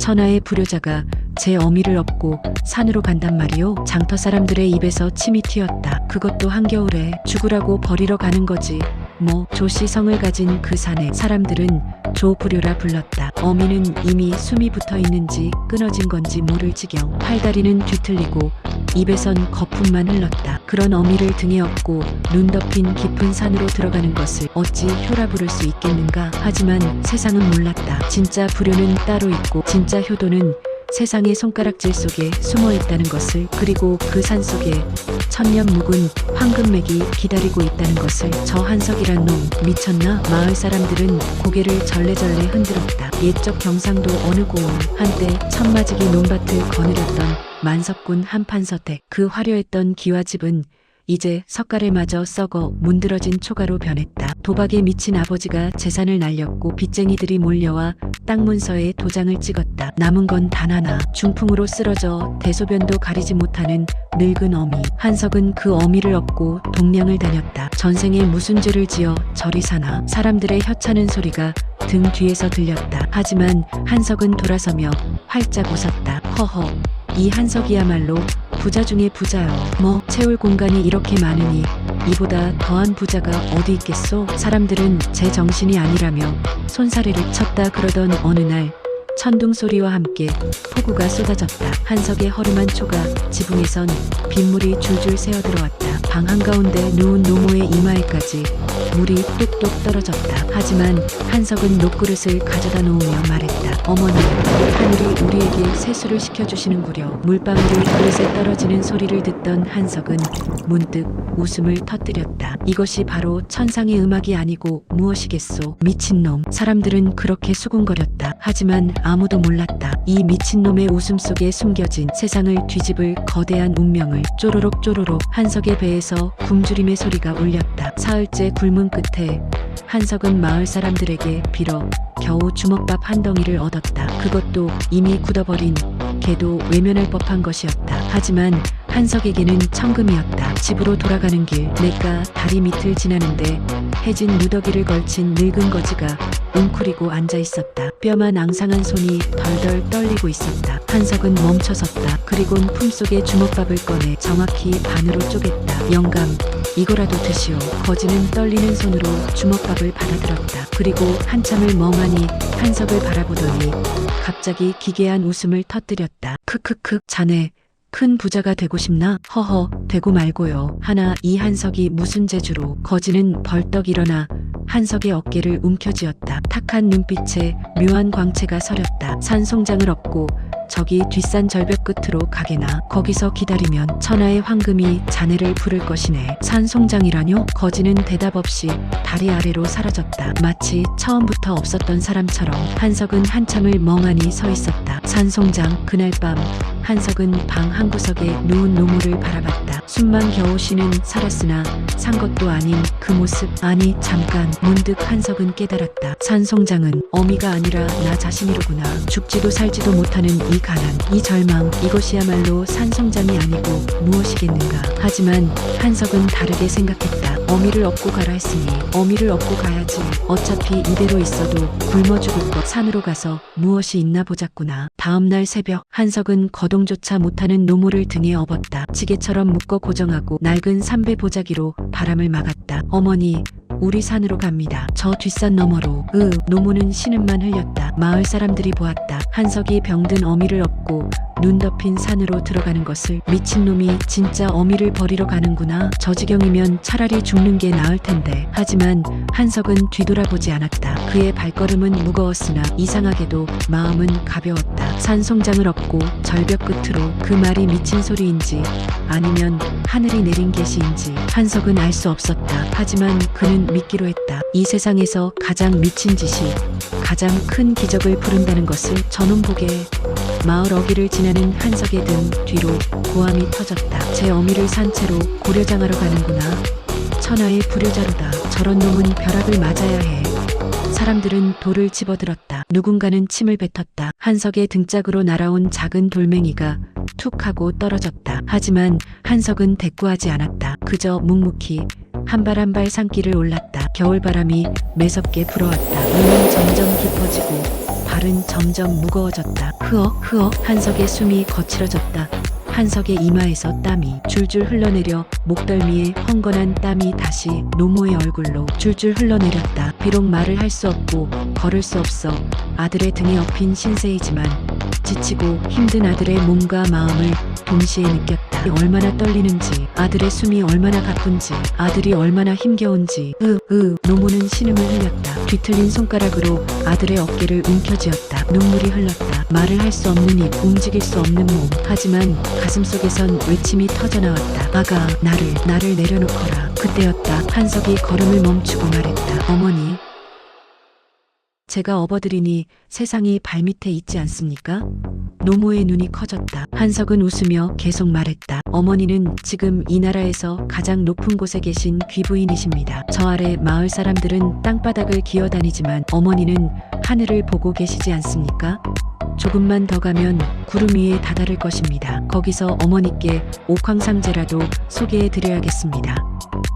천하의 불효자가 제 어미를 업고 산으로 간단 말이오. 장터 사람들의 입에서 침이 튀었다. 그것도 한겨울에 죽으라고 버리러 가는 거지. 뭐 조씨 성을 가진 그 산에 사람들은 조불효라 불렀다. 어미는 이미 숨이 붙어 있는지 끊어진 건지 모를 지경. 팔다리는 뒤틀리고 입에선 거품만 흘렀다. 그런 어미를 등에 업고 눈 덮인 깊은 산으로 들어가는 것을 어찌 효라 부를 수 있겠는가. 하지만 세상은 몰랐다. 진짜 불효는 따로 있고 진짜 효도는 세상의 손가락질 속에 숨어 있다는 것을, 그리고 그 산 속에 천년 묵은 황금맥이 기다리고 있다는 것을. 저 한석이란 놈 미쳤나? 마을 사람들은 고개를 절레절레 흔들었다. 옛적 경상도 어느 고을 한때 천마지기 논밭을 거느렸던 만석군 한판서택. 그 화려했던 기와집은 이제 석가래마저 썩어 문드러진 초가로 변했다. 도박에 미친 아버지가 재산을 날렸고 빚쟁이들이 몰려와 땅 문서에 도장을 찍었다. 남은 건 단 하나. 중풍으로 쓰러져 대소변도 가리지 못하는 늙은 어미. 한석은 그 어미를 업고 동량을 다녔다. 전생에 무슨 죄를 지어 저리 사나. 사람들의 혀차는 소리가 등 뒤에서 들렸다. 하지만 한석은 돌아서며 활짝 웃었다. 허허, 이 한석이야말로 부자 중에 부자요. 뭐 채울 공간이 이렇게 많으니 이보다 더한 부자가 어디 있겠소? 사람들은 제 정신이 아니라며 손사래를 쳤다. 그러던 어느 날 천둥 소리와 함께 폭우가 쏟아졌다. 한석의 허름한 초가 지붕에선 빗물이 줄줄 새어들어왔다. 방 한가운데 누운 노모의 이마에까지 물이 뚝뚝 떨어졌다. 하지만 한석은 녹그릇을 가져다 놓으며 말했다. 어머니, 하늘이 우리에게 세수를 시켜주시는구려. 물방울이 그릇에 떨어지는 소리를 듣던 한석은 문득 웃음을 터뜨렸다. 이것이 바로 천상의 음악이 아니고 무엇이겠소? 미친놈. 사람들은 그렇게 수군거렸다. 하지만 아무도 몰랐다. 이 미친놈의 웃음 속에 숨겨진 세상을 뒤집을 거대한 운명을. 쪼로록 쪼로록 한석의 배에서 굶주림의 소리가 울렸다. 사흘째 굶은 끝에 한석은 마을 사람들에게 빌어 겨우 주먹밥 한 덩이를 얻었다. 그것도 이미 굳어버린 개도 외면할 법한 것이었다. 하지만 한석에게는 천금이었다. 집으로 돌아가는 길, 냇가 다리 밑을 지나는데 해진 누더기를 걸친 늙은 거지가 웅크리고 앉아 있었다. 뼈만 앙상한 손이 덜덜 떨리고 있었다. 한석은 멈춰섰다. 그리곤 품속에 주먹밥을 꺼내 정확히 반으로 쪼갰다. 영감, 이거라도 드시오. 거지는 떨리는 손으로 주먹밥을 받아들었다. 그리고 한참을 멍하니 한석을 바라보더니 갑자기 기괴한 웃음을 터뜨렸다. 크크크, 자네 큰 부자가 되고 싶나? 허허, 되고 말고요. 하나, 이 한석이 무슨 재주로. 거지는 벌떡 일어나 한석의 어깨를 움켜쥐었다. 탁한 눈빛에 묘한 광채가 서렸다. 산송장을 업고 저기 뒷산 절벽 끝으로 가게나. 거기서 기다리면 천하의 황금이 자네를 부를 것이네. 산송장이라뇨? 거지는 대답 없이 다리 아래로 사라졌다. 마치 처음부터 없었던 사람처럼. 한석은 한참을 멍하니 서 있었다. 산송장. 그날 밤 한석은 방 한구석에 누운 노모를 바라봤다. 숨만 겨우 쉬는 살았으나 산 것도 아닌 그 모습. 아니 잠깐. 문득 한석은 깨달았다. 산송장은 어미가 아니라 나 자신이로구나. 죽지도 살지도 못하는 이 가난, 이 절망, 이것이야말로 산송장이 아니고 무엇이겠는가. 하지만 한석은 다르게 생각했다. 어미를 업고 가라 했으니 어미를 업고 가야지. 어차피 이대로 있어도 굶어 죽을 것. 산으로 가서 무엇이 있나 보자꾸나. 다음날 새벽 한석은 거동조차 못하는 노모를 등에 업었다. 지게처럼 묶어 고정하고 낡은 삼배 보자기로 바람을 막았다. 어머니, 우리 산으로 갑니다. 저 뒷산 너머로. 노모는 신음만 흘렸다. 마을 사람들이 보았다. 한석이 병든 어미를 업고 눈 덮인 산으로 들어가는 것을. 미친놈이 진짜 어미를 버리러 가는구나. 저 지경이면 차라리 죽는 게 나을 텐데. 하지만 한석은 뒤돌아보지 않았다. 그의 발걸음은 무거웠으나 이상하게도 마음은 가벼웠다. 산송장을 업고 절벽 끝으로. 그 말이 미친 소리인지 아니면 하늘이 내린 계시인지 한석은 알 수 없었다. 하지만 그는 믿기로 했다. 이 세상에서 가장 미친 짓이 가장 큰 기적을 부른다는 것을. 저놈 보게. 마을 어귀를 지나는 한석의 등 뒤로 고함이 터졌다. 제 어미를 산 채로 고려장하러 가는구나. 천하의 불효자로다. 저런 놈은 벼락을 맞아야 해. 사람들은 돌을 집어들었다. 누군가는 침을 뱉었다. 한석의 등짝으로 날아온 작은 돌멩이가 툭 하고 떨어졌다. 하지만 한석은 대꾸하지 않았다. 그저 묵묵히 한 발 한 발 산길을 올랐다. 겨울바람이 매섭게 불어왔다. 눈은 점점 깊어지고 발은 점점 무거워졌다. 흐억 한석의 숨이 거칠어졌다. 한석의 이마에서 땀이 줄줄 흘러내려 목덜미에 헝건한 땀이 다시 노모의 얼굴로 줄줄 흘러내렸다. 비록 말을 할 수 없고 걸을 수 없어 아들의 등에 업힌 신세이지만 지치고 힘든 아들의 몸과 마음을 동시에 느꼈다. 얼마나 떨리는지, 아들의 숨이 얼마나 가쁜지, 아들이 얼마나 힘겨운지. 노모는 신음을 흘렸다. 뒤틀린 손가락으로 아들의 어깨를 움켜쥐었다. 눈물이 흘렀다. 말을 할 수 없는 입, 움직일 수 없는 몸. 하지만 가슴속에선 외침이 터져나왔다. 아가, 나를 내려놓거라. 그때였다. 한석이 걸음을 멈추고 말했다. 어머니, 제가 업어드리니 세상이 발밑에 있지 않습니까? 노모의 눈이 커졌다. 한석은 웃으며 계속 말했다. 어머니는 지금 이 나라에서 가장 높은 곳에 계신 귀부인이십니다. 저 아래 마을 사람들은 땅바닥을 기어다니지만 어머니는 하늘을 보고 계시지 않습니까? 조금만 더 가면 구름 위에 다다를 것입니다. 거기서 어머니께 옥황상제라도 소개해 드려야겠습니다.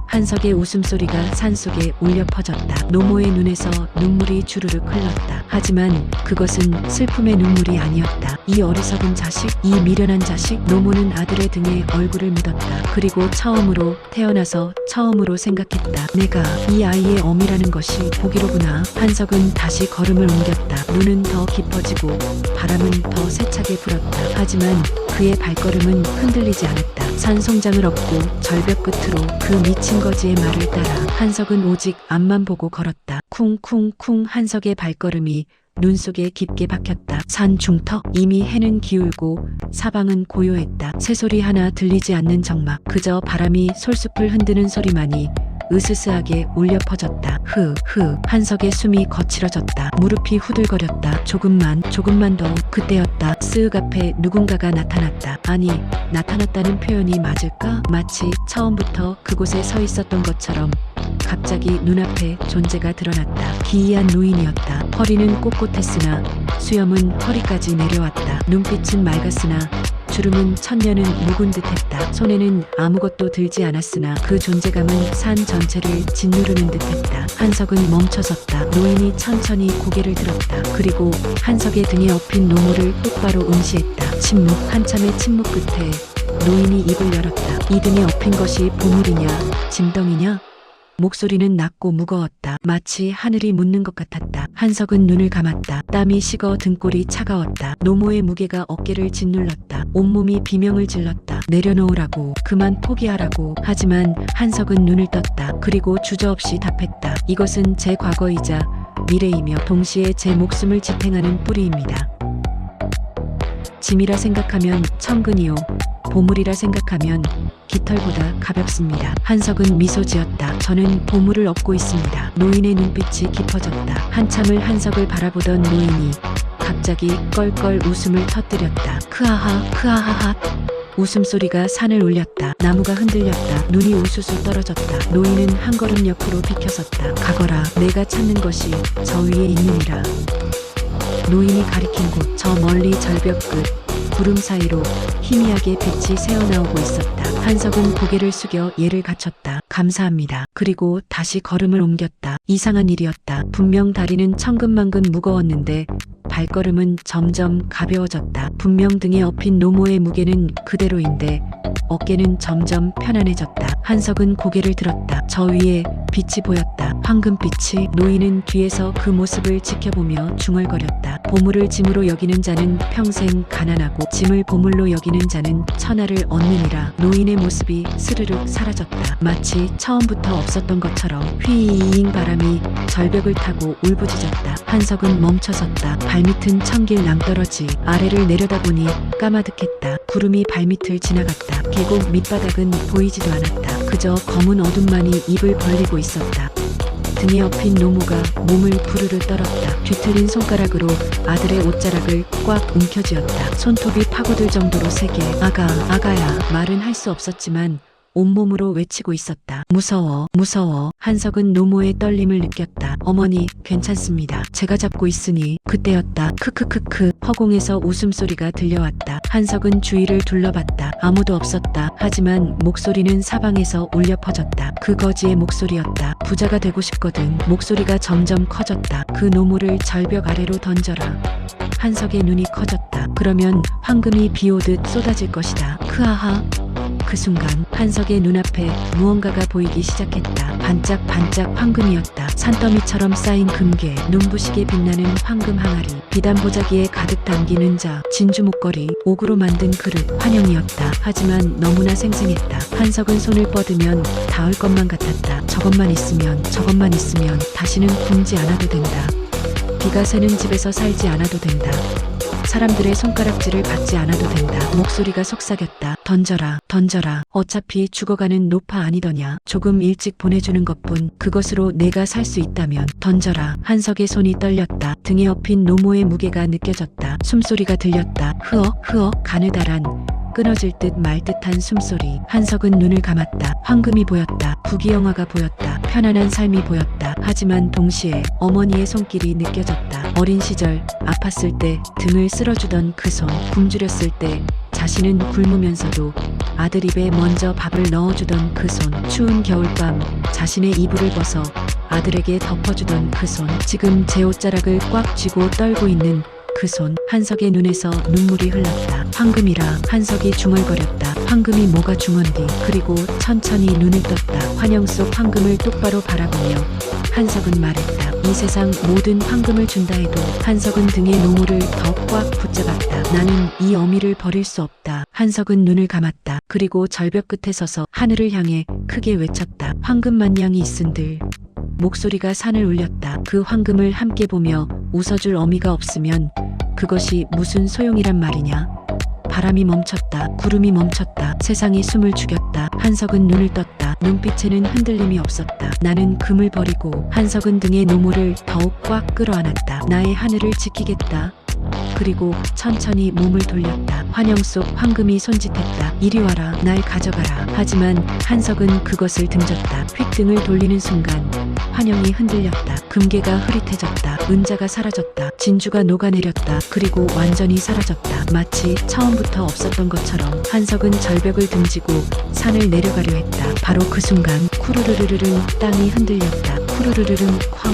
한석의 웃음소리가 산속에 울려 퍼졌다. 노모의 눈에서 눈물이 주르륵 흘렀다. 하지만 그것은 슬픔의 눈물이 아니었다. 이 어리석은 자식, 이 미련한 자식. 노모는 아들의 등에 얼굴을 묻었다. 그리고 태어나서 처음으로 생각했다. 내가 이 아이의 어미라는 것이 복이로구나. 한석은 다시 걸음을 옮겼다. 눈은 더 깊어지고 바람은 더 세차게 불었다. 하지만 그의 발걸음은 흔들리지 않았다. 산송장을 업고 절벽 끝으로 그 미친 거지의 말을 따라 한석은 오직 앞만 보고 걸었다. 쿵쿵쿵. 한석의 발걸음이 눈 속에 깊게 박혔다. 산 중턱. 이미 해는 기울고 사방은 고요했다. 새소리 하나 들리지 않는 적막. 그저 바람이 솔숲을 흔드는 소리만이 으스스하게 울려 퍼졌다. 한석의 숨이 거칠어졌다. 무릎이 후들거렸다. 조금만 더. 그때였다. 쓱 앞에 누군가가 나타났다. 아니, 나타났다는 표현이 맞을까? 마치 처음부터 그곳에 서 있었던 것처럼 갑자기 눈앞에 존재가 드러났다. 기이한 노인이었다. 허리는 꼿꼿했으나 수염은 허리까지 내려왔다. 눈빛은 맑았으나 주름은 천년은 묵은 듯했다. 손에는 아무것도 들지 않았으나 그 존재감은 산 전체를 짓누르는 듯했다. 한석은 멈춰섰다. 노인이 천천히 고개를 들었다. 그리고 한석의 등에 업힌 노모를 똑바로 응시했다. 침묵. 한참의 침묵 끝에 노인이 입을 열었다. 이 등에 업힌 것이 보물이냐, 짐덩이냐? 목소리는 낮고 무거웠다. 마치 하늘이 묻는 것 같았다. 한석은 눈을 감았다. 땀이 식어 등골이 차가웠다. 노모의 무게가 어깨를 짓눌렀다. 온몸이 비명을 질렀다. 내려놓으라고, 그만 포기하라고. 하지만 한석은 눈을 떴다. 그리고 주저없이 답했다. 이것은 제 과거이자 미래이며 동시에 제 목숨을 지탱하는 뿌리입니다. 짐이라 생각하면 천근이요, 보물이라 생각하면 깃털보다 가볍습니다. 한석은 미소 지었다. 저는 보물을 얻고 있습니다. 노인의 눈빛이 깊어졌다. 한참을 한석을 바라보던 노인이 갑자기 껄껄 웃음을 터뜨렸다. 크하하. 웃음소리가 산을 울렸다. 나무가 흔들렸다. 눈이 우수수 떨어졌다. 노인은 한 걸음 옆으로 비켜섰다. 가거라. 내가 찾는 것이 저 위에 있느니라. 노인이 가리킨 곳, 저 멀리 절벽 끝 구름 사이로 희미하게 빛이 새어나오고 있었다. 한석은 고개를 숙여 예를 갖췄다. 감사합니다. 그리고 다시 걸음을 옮겼다. 이상한 일이었다. 분명 다리는 천근만근 무거웠는데 발걸음은 점점 가벼워졌다. 분명 등에 업힌 노모의 무게는 그대로인데 어깨는 점점 편안해졌다. 한석은 고개를 들었다. 저 위에 빛이 보였다. 황금빛이. 노인은 뒤에서 그 모습을 지켜보며 중얼거렸다. 보물을 짐으로 여기는 자는 평생 가난하고 짐을 보물로 여기는 자는 천하를 얻느니라. 노인의 모습이 스르륵 사라졌다. 마치 처음부터 없었던 것처럼. 휘잉. 바람이 절벽을 타고 울부짖었다. 한석은 멈춰섰다. 발밑은 천길 낭떠러지. 아래를 내려다보니 까마득했다. 구름이 발밑을 지나갔다. 계곡 밑바닥은 보이지도 않았다. 그저 검은 어둠만이 입을 벌리고 있었다. 등에 업힌 노모가 몸을 부르르 떨었다. 뒤틀린 손가락으로 아들의 옷자락을 꽉 움켜쥐었다. 손톱이 파고들 정도로 세게. 아가야. 말은 할 수 없었지만 온몸으로 외치고 있었다. 무서워, 무서워. 한석은 노모의 떨림을 느꼈다. 어머니, 괜찮습니다. 제가 잡고 있으니. 그때였다. 크크크크. 허공에서 웃음소리가 들려왔다. 한석은 주위를 둘러봤다. 아무도 없었다. 하지만 목소리는 사방에서 울려 퍼졌다. 그 거지의 목소리였다. 부자가 되고 싶거든. 목소리가 점점 커졌다. 그 노모를 절벽 아래로 던져라. 한석의 눈이 커졌다. 그러면 황금이 비오듯 쏟아질 것이다. 크하하. 그 순간 한석의 눈앞에 무언가가 보이기 시작했다. 반짝반짝 황금이었다. 산더미처럼 쌓인 금괴, 눈부시게 빛나는 황금 항아리, 비단 보자기에 가득 담긴 은자, 진주 목걸이, 옥으로 만든 그릇, 환영이었다. 하지만 너무나 생생했다. 한석은 손을 뻗으면 닿을 것만 같았다. 저것만 있으면, 저것만 있으면 다시는 굶지 않아도 된다. 비가 새는 집에서 살지 않아도 된다. 사람들의 손가락질을 받지 않아도 된다. 목소리가 속삭였다. 던져라, 던져라. 어차피 죽어가는 노파 아니더냐. 조금 일찍 보내주는 것뿐. 그것으로 내가 살 수 있다면 던져라. 한석의 손이 떨렸다. 등에 엎인 노모의 무게가 느껴졌다. 숨소리가 들렸다. 흐어, 흐어. 가느다란 끊어질 듯 말 듯한 숨소리. 한석은 눈을 감았다. 황금이 보였다. 부귀영화가 보였다. 편안한 삶이 보였다. 하지만 동시에 어머니의 손길이 느껴졌다. 어린 시절 아팠을 때 등을 쓸어주던 그 손, 굶주렸을 때 자신은 굶으면서도 아들 입에 먼저 밥을 넣어주던 그 손, 추운 겨울밤 자신의 이불을 벗어 아들에게 덮어주던 그 손, 지금 제 옷자락을 꽉 쥐고 떨고 있는 그 손. 한석의 눈에서 눈물이 흘렀다. 황금이라. 한석이 중얼거렸다. 황금이 뭐가 중헌디. 그리고 천천히 눈을 떴다. 환영 속 황금을 똑바로 바라보며 한석은 말했다. 이 세상 모든 황금을 준다 해도. 한석은 등의 노모를 더 꽉 붙잡았다. 나는 이 어미를 버릴 수 없다. 한석은 눈을 감았다. 그리고 절벽 끝에 서서 하늘을 향해 크게 외쳤다. 황금만 양이 있은들. 목소리가 산을 울렸다. 그 황금을 함께 보며 웃어줄 어미가 없으면 그것이 무슨 소용이란 말이냐. 바람이 멈췄다. 구름이 멈췄다. 세상이 숨을 죽였다. 한석은 눈을 떴다. 눈빛에는 흔들림이 없었다. 나는 금을 버리고. 한석은 등의 노모를 더욱 꽉 끌어안았다. 나의 하늘을 지키겠다. 그리고 천천히 몸을 돌렸다. 환영 속 황금이 손짓했다. 이리 와라. 날 가져가라. 하지만 한석은 그것을 등졌다. 휙 등을 돌리는 순간 환영이 흔들렸다. 금괴가 흐릿해졌다. 은자가 사라졌다. 진주가 녹아내렸다. 그리고 완전히 사라졌다. 마치 처음부터 없었던 것처럼. 한석은 절벽을 등지고 산을 내려가려 했다. 바로 그 순간 쿠르르르르릉 땅이 흔들렸다. 쿠르르르릉 쾅.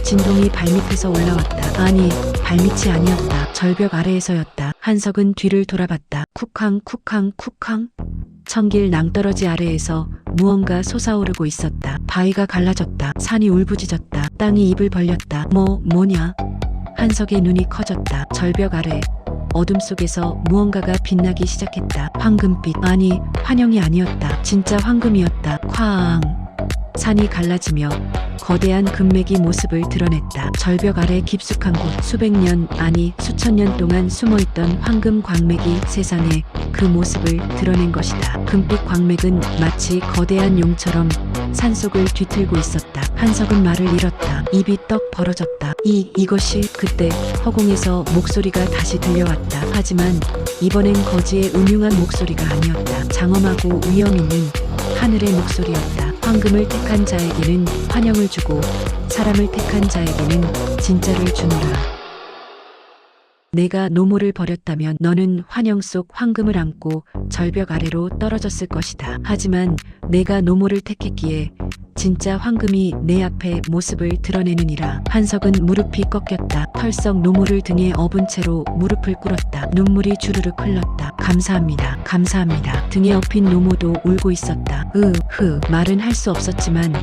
진동이 발밑에서 올라왔다. 아니, 발밑이 아니었다. 절벽 아래에서였다. 한석은 뒤를 돌아봤다. 쿡쾅 쿡쾅 쿡쾅. 천길 낭떠러지 아래에서 무언가 솟아오르고 있었다. 바위가 갈라졌다. 산이 울부짖었다. 땅이 입을 벌렸다. 뭐냐? 한석의 눈이 커졌다. 절벽 아래 어둠 속에서 무언가가 빛나기 시작했다. 황금빛. 아니, 환영이 아니었다. 진짜 황금이었다. 쾅. 산이 갈라지며 거대한 금맥이 모습을 드러냈다. 절벽 아래 깊숙한 곳, 수백 년, 아니 수천 년 동안 숨어있던 황금 광맥이 세상에 그 모습을 드러낸 것이다. 금빛 광맥은 마치 거대한 용처럼 산속을 뒤틀고 있었다. 한석은 말을 잃었다. 입이 떡 벌어졌다. 이것이. 그때 허공에서 목소리가 다시 들려왔다. 하지만 이번엔 거지의 음흉한 목소리가 아니었다. 장엄하고 위험 있는 하늘의 목소리였다. 황금을 택한 자에게는 환영을 주고 사람을 택한 자에게는 진짜를 주노라. 내가 노모를 버렸다면 너는 환영 속 황금을 안고 절벽 아래로 떨어졌을 것이다. 하지만 내가 노모를 택했기에 진짜 황금이 내 앞에 모습을 드러내느니라. 한석은 무릎이 꺾였다. 털썩 노모를 등에 업은 채로 무릎을 꿇었다. 눈물이 주르륵 흘렀다. 감사합니다. 감사합니다. 등에 엎인 노모도 울고 있었다. 말은 할 수 없었지만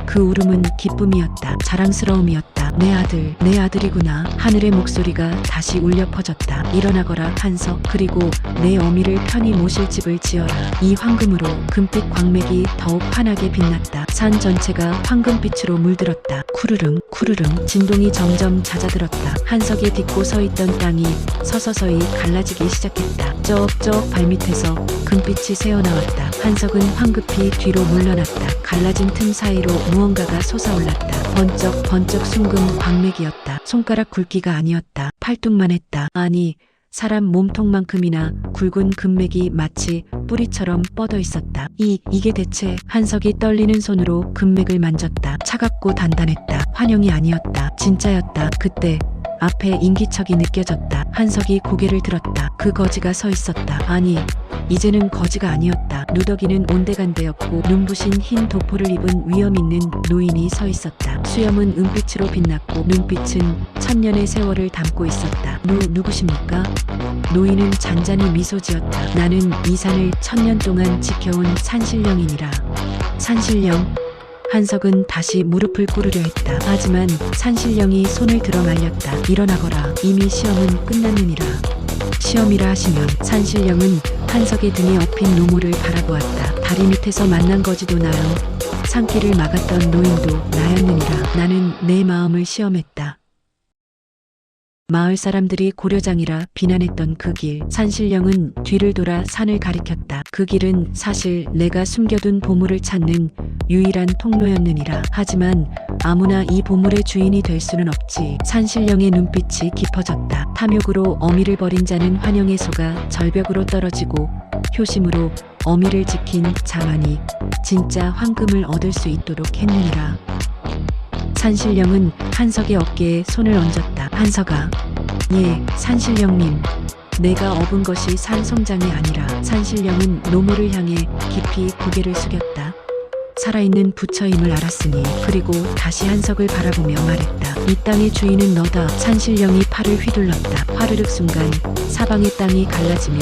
그 울음은 기쁨이었다. 자랑스러움이었다. 내 아들, 내 아들이구나. 하늘의 목소리가 다시 울려 퍼졌다. 일어나거라 한석. 그리고 내 어미를 편히 모실 집을 지어라. 이 황금으로 금빛 광맥이 더욱 환하게 빛났다. 산 전체가 황금빛으로 물들었다. 쿠르릉 쿠르릉. 진동이 점점 잦아들었다. 한석에 딛고 서 있던 땅이 서서히 갈라지기 시작했다. 쩍쩍 발밑에서 금빛이 새어나왔다. 한석은 황급히 뒤로 물러났다. 갈라진 틈 사이로 무언가가 솟아올랐다. 번쩍 번쩍 숨금 광맥이었다. 손가락 굵기가 아니었다. 팔뚝만 했다. 아니, 사람 몸통만큼이나 굵은 금맥이 마치 뿌리처럼 뻗어 있었다. 이게 대체. 한석이 떨리는 손으로 금맥을 만졌다. 차갑고 단단했다. 환영이 아니었다. 진짜였다. 그때 앞에 인기척이 느껴졌다. 한석이 고개를 들었다. 그 거지가 서 있었다. 아니, 이제는 거지가 아니었다. 누더기는 온데간데였고 눈부신 흰 도포를 입은 위험 있는 노인이 서 있었다. 수염은 은빛으로 빛났고 눈빛은 천년의 세월을 담고 있었다. 누구십니까? 노인은 잔잔히 미소 지었다. 나는 이 산을 천년 동안 지켜온 산신령이니라. 산신령? 한석은 다시 무릎을 꿇으려 했다. 하지만 산신령이 손을 들어 말렸다. 일어나거라. 이미 시험은 끝났느니라. 시험이라 하시면. 산신령은 한석의 등에 엎인 노모를 바라보았다. 다리 밑에서 만난 거지도 나요. 산길을 막았던 노인도 나였느니라. 나는 내 마음을 시험했다. 마을 사람들이 고려장이라 비난했던 그 길. 산신령은 뒤를 돌아 산을 가리켰다. 그 길은 사실 내가 숨겨둔 보물을 찾는 유일한 통로였느니라. 하지만 아무나 이 보물의 주인이 될 수는 없지. 산신령의 눈빛이 깊어졌다. 탐욕으로 어미를 버린 자는 환영의 소가 절벽으로 떨어지고 효심으로 어미를 지킨 자만이 진짜 황금을 얻을 수 있도록 했느니라. 산신령은 한석의 어깨에 손을 얹었다. 한석아. 예, 산신령님. 내가 업은 것이 산송장이 아니라. 산신령은 노모를 향해 깊이 고개를 숙였다. 살아있는 부처임을 알았으니. 그리고 다시 한석을 바라보며 말했다. 이 땅의 주인은 너다. 산신령이 팔을 휘둘렀다. 화르륵 순간 사방의 땅이 갈라지며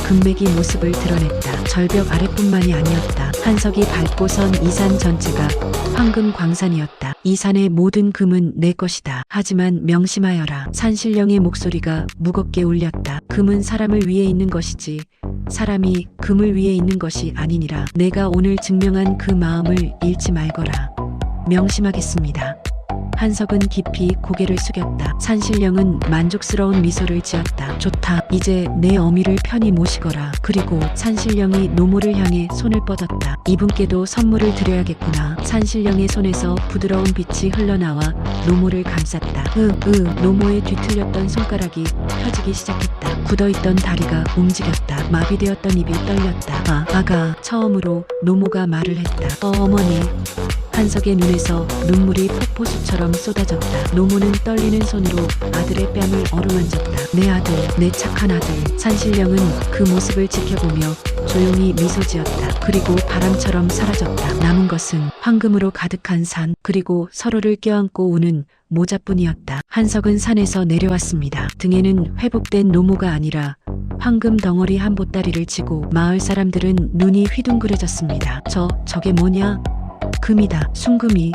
금맥이 모습을 드러냈다. 절벽 아래뿐만이 아니었다. 한석이 밟고 선 이 산 전체가 황금 광산이었다. 이 산의 모든 금은 내 것이다. 하지만 명심하여라. 산신령의 목소리가 무겁게 울렸다. 금은 사람을 위해 있는 것이지 사람이 금을 위해 있는 것이 아니니라. 내가 오늘 증명한 그 마음을 잃지 말거라. 명심하겠습니다. 한석은 깊이 고개를 숙였다. 산신령은 만족스러운 미소를 지었다. 좋다. 이제 내 어미를 편히 모시거라. 그리고 산신령이 노모를 향해 손을 뻗었다. 이분께도 선물을 드려야겠구나. 산신령의 손에서 부드러운 빛이 흘러나와 노모를 감쌌다. 노모의 뒤틀렸던 손가락이 펴지기 시작했다. 굳어있던 다리가 움직였다. 마비되었던 입이 떨렸다. 아가. 처음으로 노모가 말을 했다. 어머니. 한석의 눈에서 눈물이 폭포수처럼 쏟아졌다. 노모는 떨리는 손으로 아들의 뺨을 어루만졌다. 내 아들, 내 착한 아들. 산신령은 그 모습을 지켜보며 조용히 미소 지었다. 그리고 바람처럼 사라졌다. 남은 것은 황금으로 가득한 산, 그리고 서로를 껴안고 우는 모자뿐이었다. 한석은 산에서 내려왔습니다. 등에는 회복된 노모가 아니라 황금 덩어리 한 보따리를 지고. 마을 사람들은 눈이 휘둥그레졌습니다. 저게 뭐냐? 금이다. 순금이.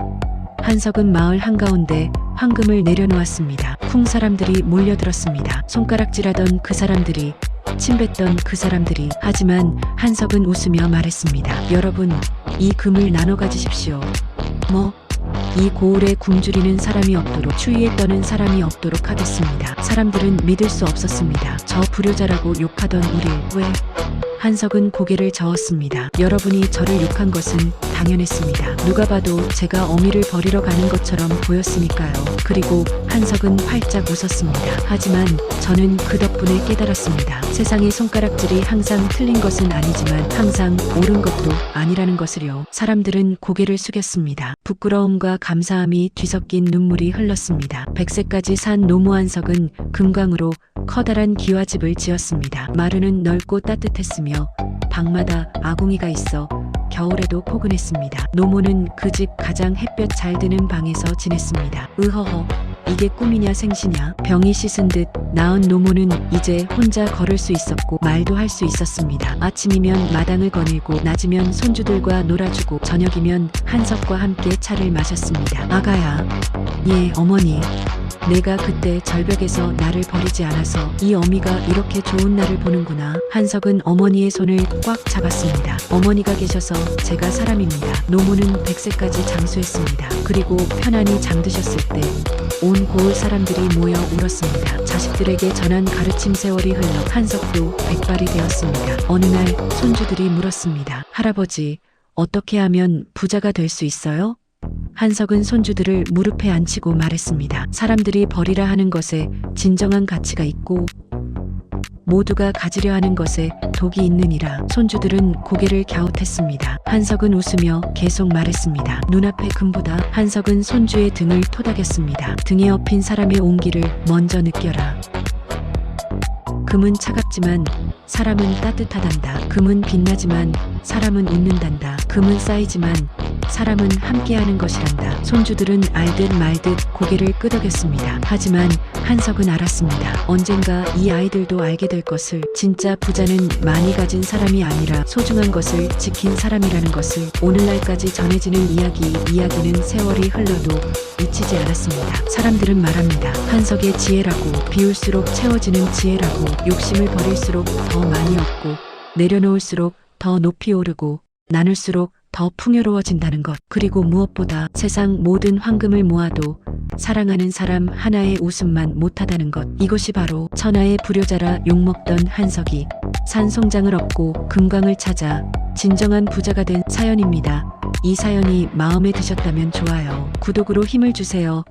한석은 마을 한가운데 황금을 내려놓았습니다. 쿵 사람들이 몰려들었습니다. 손가락질하던 그 사람들이, 침뱉던 그 사람들이. 하지만 한석은 웃으며 말했습니다. 여러분, 이 금을 나눠 가지십시오. 뭐? 이 고을에 굶주리는 사람이 없도록, 추위에 떠는 사람이 없도록 하겠습니다. 사람들은 믿을 수 없었습니다. 저 불효자라고 욕하던 우릴 왜? 한석은 고개를 저었습니다. 여러분이 저를 욕한 것은 당연했습니다. 누가 봐도 제가 어미를 버리러 가는 것처럼 보였으니까요. 그리고 한석은 활짝 웃었습니다. 하지만 저는 그 덕분에 깨달았습니다. 세상의 손가락질이 항상 틀린 것은 아니지만 항상 옳은 것도 아니라는 것을요. 사람들은 고개를 숙였습니다. 부끄러움과 감사함이 뒤섞인 눈물이 흘렀습니다. 100세까지 산 노모 한석은 금광으로 커다란 기와집을 지었습니다. 마루는 넓고 따뜻했으며 방마다 아궁이가 있어 겨울에도 포근했습니다. 노모는 그 집 가장 햇볕 잘 드는 방에서 지냈습니다. 으허허, 이게 꿈이냐 생시냐. 병이 씻은 듯 나은 노모는 이제 혼자 걸을 수 있었고 말도 할 수 있었습니다. 아침이면 마당을 거닐고 낮이면 손주들과 놀아주고 저녁이면 한석과 함께 차를 마셨습니다. 아가야. 예, 어머니. 내가 그때 절벽에서 나를 버리지 않아서 이 어미가 이렇게 좋은 날을 보는구나. 한석은 어머니의 손을 꽉 잡았습니다. 어머니가 계셔서 제가 사람입니다. 노모는 100세까지 장수했습니다. 그리고 편안히 잠드셨을 때 온 고을 사람들이 모여 울었습니다. 자식들에게 전한 가르침 세월이 흘러 한석도 백발이 되었습니다. 어느 날 손주들이 물었습니다. 할아버지, 어떻게 하면 부자가 될 수 있어요? 한석은 손주들을 무릎에 앉히고 말했습니다. 사람들이 버리라 하는 것에 진정한 가치가 있고 모두가 가지려 하는 것에 독이 있느니라. 손주들은 고개를 갸웃했습니다. 한석은 웃으며 계속 말했습니다. 눈앞의 금보다. 한석은 손주의 등을 토닥였습니다. 등에 업힌 사람의 온기를 먼저 느껴라. 금은 차갑지만 사람은 따뜻하단다. 금은 빛나지만 사람은 웃는단다. 금은 쌓이지만 사람은 함께하는 것이란다. 손주들은 알듯 말듯 고개를 끄덕였습니다. 하지만 한석은 알았습니다. 언젠가 이 아이들도 알게 될 것을. 진짜 부자는 많이 가진 사람이 아니라 소중한 것을 지킨 사람이라는 것을. 오늘날까지 전해지는 이야기는 세월이 흘러도 잊히지 않았습니다. 사람들은 말합니다. 한석의 지혜라고. 비울수록 채워지는 지혜라고. 욕심을 버릴수록 더 많이 얻고 내려놓을수록 더 높이 오르고 나눌수록 더 풍요로워진다는 것. 그리고 무엇보다 세상 모든 황금을 모아도 사랑하는 사람 하나의 웃음만 못하다는 것. 이것이 바로 천하의 불효자라 욕먹던 한석이 산송장을 얻고 금광을 찾아 진정한 부자가 된 사연입니다. 이 사연이 마음에 드셨다면 좋아요, 구독으로 힘을 주세요.